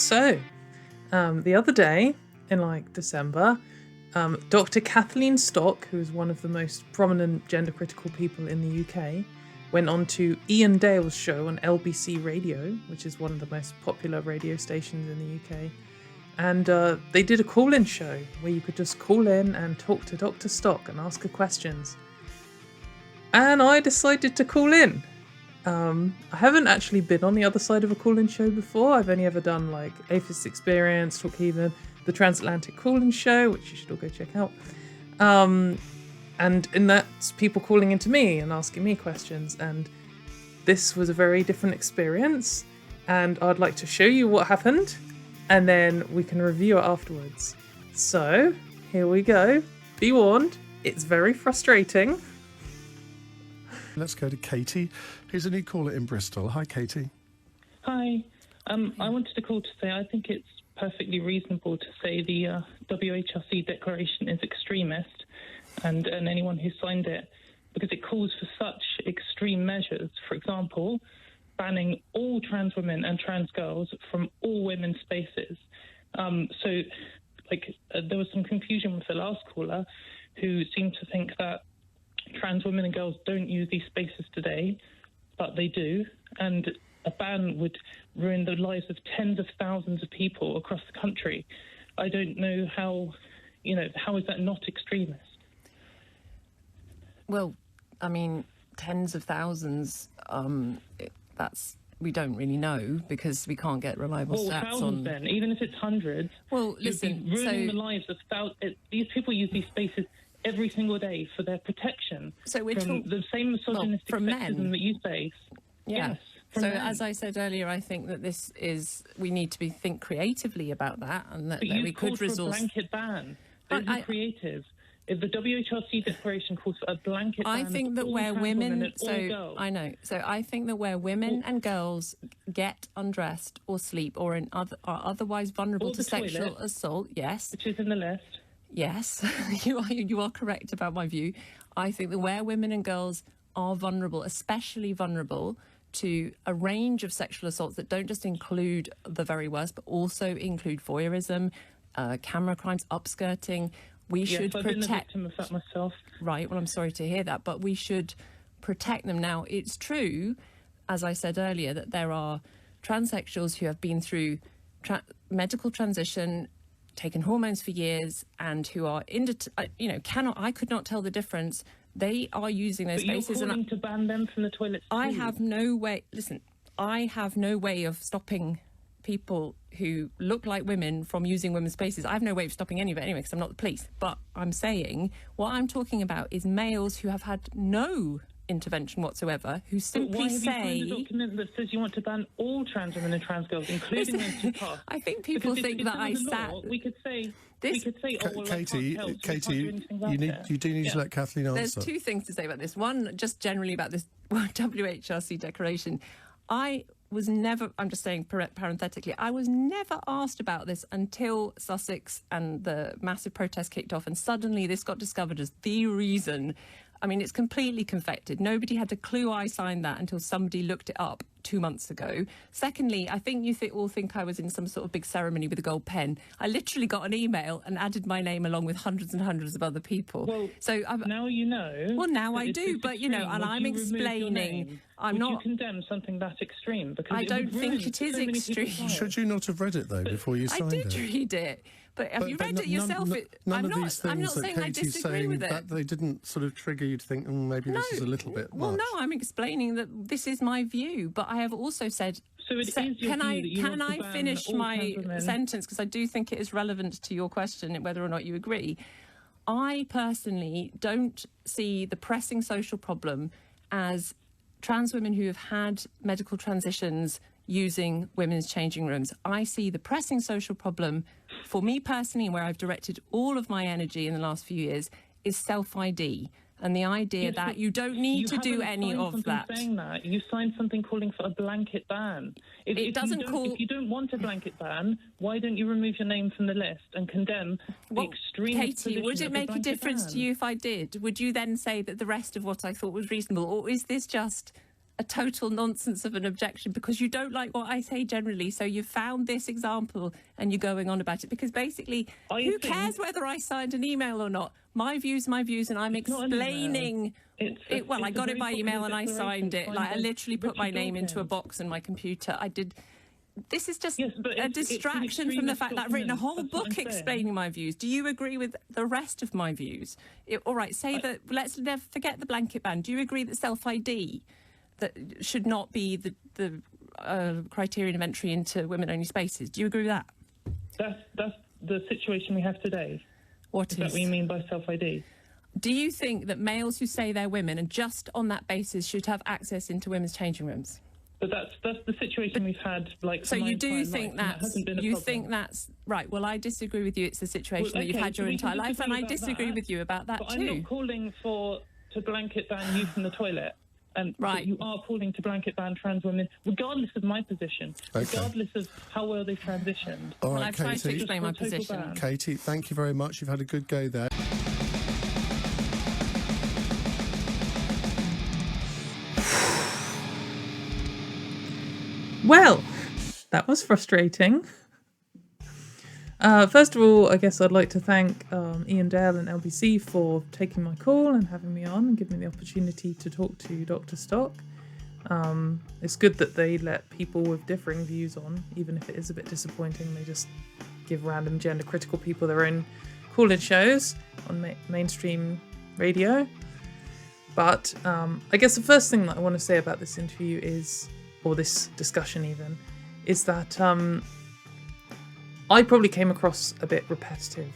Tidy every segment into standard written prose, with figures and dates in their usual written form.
So, the other day, in December, Dr. Kathleen Stock, who is one of the most prominent gender-critical people in the UK, went on to Ian Dale's show on LBC Radio, which is one of the most popular radio stations in the UK. And they did a call-in show where you could just call in and talk to Dr. Stock and ask her questions. And I decided to call in. I haven't actually been on the other side of a call-in show before. I've only ever done Aphis Experience, Talkhaven, the Transatlantic Call-in Show, which you should all go check out. And that's people calling into me and asking me questions. And this was a very different experience. And I'd like to show you what happened. And then we can review it afterwards. So, here we go. Be warned, it's very frustrating. Let's go to Katy, who's a new caller in Bristol. Hi, Katy. Hi. I wanted to call to say I think it's perfectly reasonable to say the WHRC declaration is extremist and anyone who signed it, because it calls for such extreme measures. For example, banning all trans women and trans girls from all women's spaces. There was some confusion with the last caller who seemed to think that trans women and girls don't use these spaces today, but they do. And a ban would ruin the lives of tens of thousands of people across the country. I don't know how is that not extremist? Well, I mean, tens of thousands, we don't really know because we can't get reliable stats thousands on. Then, even if it's hundreds. Well, listen, you'd be ruining the lives of thousands. These people use these spaces every single day for their protection. So we're from the same misogynistic from sexism men that you face. Yeah. Yes. So as I said earlier, I think that we need to think creatively about that, and that we could resource a blanket ban. Creative. If the WHRC declaration calls for a blanket ban, I think that where women, I think that where women and girls get undressed or sleep or are otherwise vulnerable to sexual assault, yes, which is in the list. Yes, you are correct about my view. I think that where women and girls are vulnerable, especially vulnerable to a range of sexual assaults that don't just include the very worst, but also include voyeurism, camera crimes, upskirting. We should protect. I've been a victim of that myself. Right. Well, I'm sorry to hear that, but we should protect them. Now, it's true, as I said earlier, that there are transsexuals who have been through medical transition, taken hormones for years, and who are I could not tell the difference. They are using those spaces, you're calling to ban them from the toilets too. I have no way. Listen, I have no way of stopping people who look like women from using women's spaces. I have no way of stopping any of it anyway, because I'm not the police. But I'm saying what I'm talking about is males who have had no intervention whatsoever, who simply say... Why have you signed a document that says you want to ban all trans women and trans girls, including those who pass? I think people think that I sat... We could say... Katy, you do need to let Kathleen answer. There's two things to say about this. One, just generally about this WHRC declaration. I was never, I'm just saying parenthetically, I was never asked about this until Sussex and the massive protest kicked off, and suddenly this got discovered as the reason. I mean, it's completely confected. Nobody had a clue I signed that until somebody looked it up 2 months ago. Secondly, I think you all think I was in some sort of big ceremony with a gold pen. I literally got an email and added my name along with hundreds and hundreds of other people. Well, so now you know. Well, now I do, but and I'm explaining. Would you condemn something that extreme? Because I don't think it is extreme. Should you not have read it though before you signed it? I did read it. But have you read it yourself? None of these things that Katy's saying, that they didn't sort of trigger you to think, maybe this is a little bit much. Well, no, I'm explaining that this is my view, but I have also said... So it is your view can I finish my sentence? Because I do think it is relevant to your question, whether or not you agree. I personally don't see the pressing social problem as trans women who have had medical transitions using women's changing rooms. I see the pressing social problem, for me personally, and where I've directed all of my energy in the last few years, is self-ID. And the idea that you don't need to do any of that. Saying that. You signed something calling for a blanket ban. If you don't want a blanket ban, why don't you remove your name from the list and condemn the extreme position? Katy, would it make a difference to you if I did? Would you then say that the rest of what I thought was reasonable? Or is this just a total nonsense of an objection because you don't like what I say generally. So you found this example and you're going on about it because basically, who cares whether I signed an email or not? My view's my views, and I'm explaining. Well, I got it by email and I signed it. Like, I literally put my name into a box in my computer. I did. This is just a distraction from the fact that I've written a whole book explaining my views. Do you agree with the rest of my views? All right, say that, let's never forget the blanket ban. Do you agree that self-ID that should not be the criterion of entry into women-only spaces? Do you agree with that? That's the situation we have today. Is that what you mean by self-ID? Do you think that males who say they're women and just on that basis should have access into women's changing rooms? But that's the situation we've had. So you do think that's right? Well, I disagree with you. It's the situation that you've had your entire life, and I disagree with you about that too. I'm not calling to blanket ban use in the toilet. Right. You are calling to blanket ban trans women, regardless of my position, regardless of how well they've transitioned. All right, I've tried to explain my position. Katy, thank you very much. You've had a good go there. Well, that was frustrating. First of all, I guess I'd like to thank Ian Dale and LBC for taking my call and having me on and giving me the opportunity to talk to Dr. Stock. It's good that they let people with differing views on, even if it is a bit disappointing. They just give random gender-critical people their own call-in shows on mainstream radio. But I guess the first thing that I want to say about this interview is, or this discussion even, is that I probably came across a bit repetitive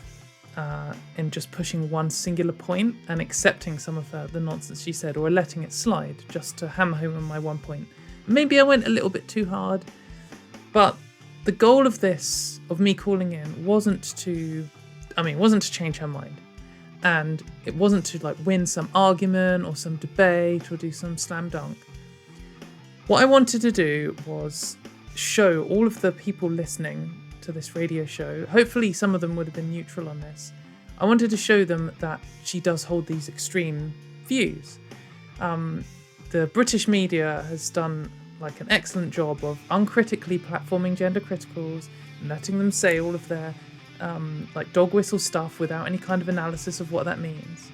in just pushing one singular point and accepting some of the nonsense she said, or letting it slide just to hammer home on my one point. Maybe I went a little bit too hard, but the goal of this, of me calling in, wasn't to change her mind. And it wasn't to win some argument or some debate or do some slam dunk. What I wanted to do was show all of the people listening to this radio show, hopefully some of them would have been neutral on this, I wanted to show them that she does hold these extreme views. The British media has done an excellent job of uncritically platforming gender criticals and letting them say all of their dog whistle stuff without any kind of analysis of what that means.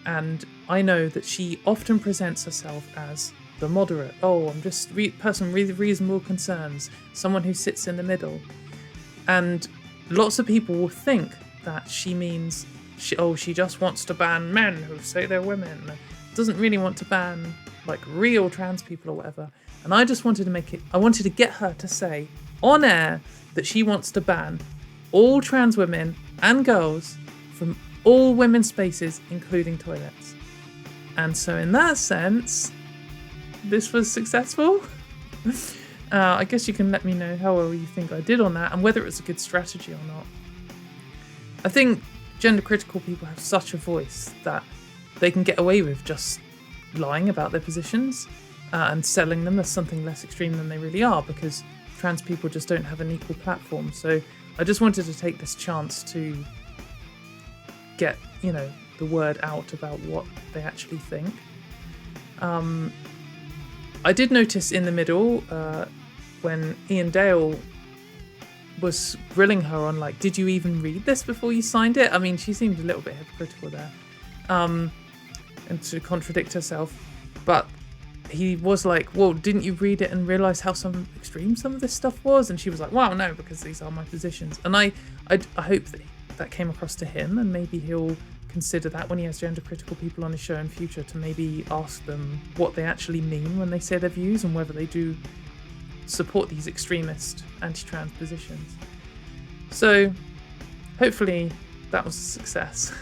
And I know that she often presents herself as the moderate. I'm just person with reasonable concerns, someone who sits in the middle. And lots of people will think that she means she just wants to ban men who say they're women, doesn't really want to ban real trans people or whatever. And I just wanted to get her to say on air that she wants to ban all trans women and girls from all women's spaces, including toilets. And so in that sense, this was successful. I guess you can let me know how well you think I did on that and whether it was a good strategy or not. I think gender critical people have such a voice that they can get away with just lying about their positions and selling them as something less extreme than they really are, because trans people just don't have an equal platform. So I just wanted to take this chance to get, the word out about what they actually think. I did notice in the middle when Ian Dale was grilling her on did you even read this before you signed it? I mean, she seemed a little bit hypocritical there and to contradict herself. But he was well, didn't you read it and realise how extreme some of this stuff was? And she was wow, no, because these are my positions. And I hope that came across to him, and maybe he'll consider that when he has gender critical people on his show in future, to maybe ask them what they actually mean when they say their views and whether they do support these extremist anti-trans positions. So hopefully that was a success.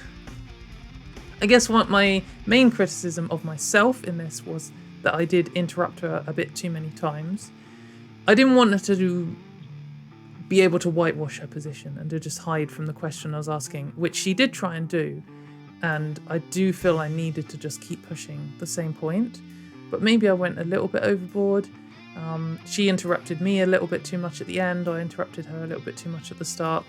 I guess what my main criticism of myself in this was that I did interrupt her a bit too many times. I didn't want her to be able to whitewash her position and to just hide from the question I was asking, which she did try and do. And I do feel I needed to just keep pushing the same point. But maybe I went a little bit overboard. She interrupted me a little bit too much at the end. I interrupted her a little bit too much at the start.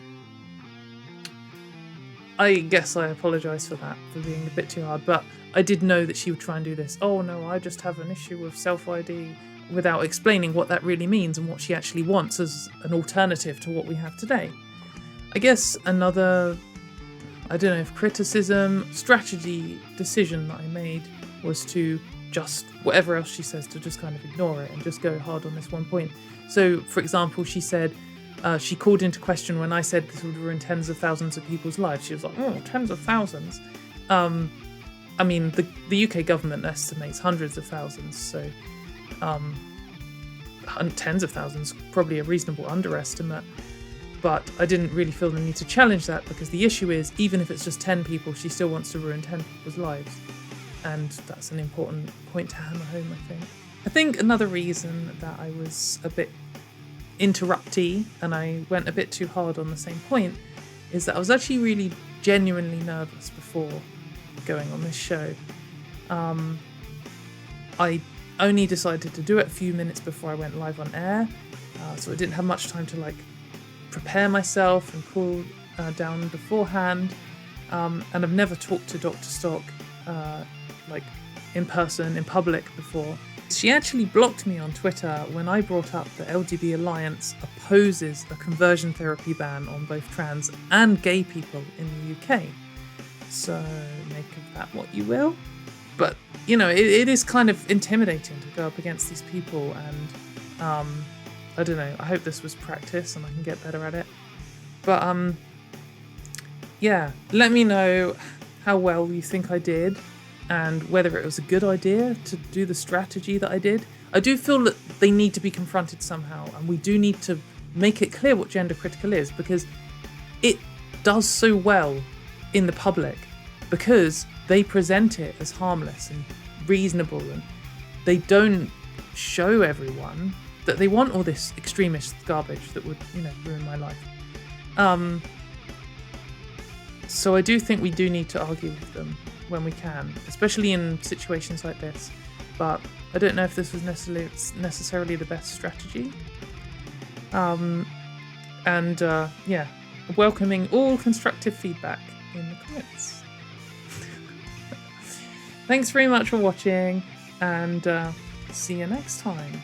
I guess I apologise for that, for being a bit too hard, but I did know that she would try and do this. Oh no, I just have an issue with self-ID, without explaining what that really means and what she actually wants as an alternative to what we have today. I guess another, I don't know if criticism, strategy, decision that I made was to just, whatever else she says, to just kind of ignore it and just go hard on this one point. So, for example, she said, she called into question when I said this would ruin tens of thousands of people's lives. She was like, oh, tens of thousands. I mean, the UK government estimates hundreds of thousands, so tens of thousands, probably a reasonable underestimate. But I didn't really feel the need to challenge that, because the issue is, even if it's just 10 people, she still wants to ruin 10 people's lives. And that's an important point to hammer home, I think. I think another reason that I was a bit interrupty and I went a bit too hard on the same point is that I was actually really genuinely nervous before going on this show. I only decided to do it a few minutes before I went live on air, so I didn't have much time to prepare myself and cool down beforehand, and I've never talked to Dr. Stock in person, in public before. She actually blocked me on Twitter when I brought up that LGB Alliance opposes a conversion therapy ban on both trans and gay people in the UK. So make of that what you will. But, it is kind of intimidating to go up against these people, and I don't know, I hope this was practice and I can get better at it. But yeah, let me know how well you think I did and whether it was a good idea to do the strategy that I did. I do feel that they need to be confronted somehow, and we do need to make it clear what gender critical is, because it does so well in the public, because they present it as harmless and reasonable, and they don't show everyone that they want all this extremist garbage that would, ruin my life. So I do think we do need to argue with them when we can, especially in situations like this. But I don't know if this was necessarily the best strategy. Yeah, welcoming all constructive feedback in the comments. Thanks very much for watching, and see you next time.